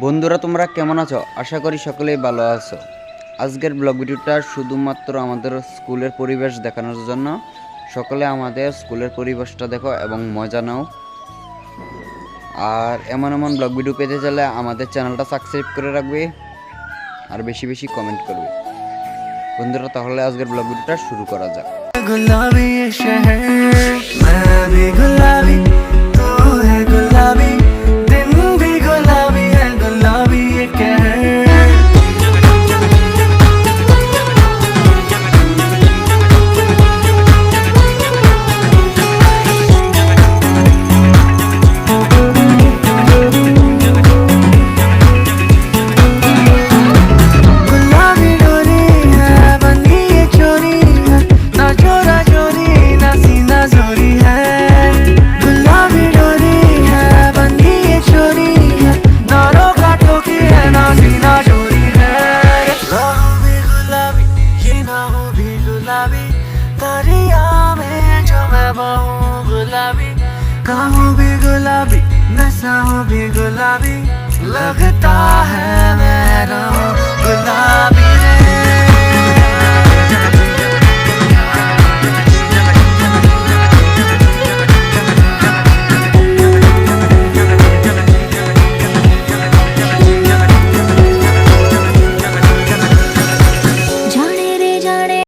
বন্ধুরা তোমরা কেমন আছো? আশা করি সকলেই ভালো আছো। আজকের ব্লগ ভিডিওটা শুধুমাত্র আমাদের স্কুলের পরিবেশ দেখানোর জন্য। সকলে আমাদের স্কুলের পরিবেশটা দেখো এবং মজা নাও। আর এমন এমন ব্লগ ভিডিও পেতে চাইলে আমাদের চ্যানেলটা সাবস্ক্রাইব করে রাখবে আর বেশি বেশি কমেন্ট করবে। বন্ধুরা তাহলে আজকের ব্লগ ভিডিওটা শুরু করা যাক। गुलाबी ये शहर मैं भी गुलाबी तू है गुलाबी दिन भी गुलाबी है गुलाबी ये कहर गुलाबी डोरी है बंदी ये चोरी है ना चोरा चोरी ना सीना चोरी है गुलाबी डोरी है बंदी ये चोरी है ना रोका टोकी है ना सीना चोरी है राहों भी गुलाबी ये ना हो भी गुलाबी दरिया में जो मैं बहूं गुलाबी काहूं भी गुलाबी नशा हूँ भी गुलाबी लगता है मैं रहूं गुलाबी है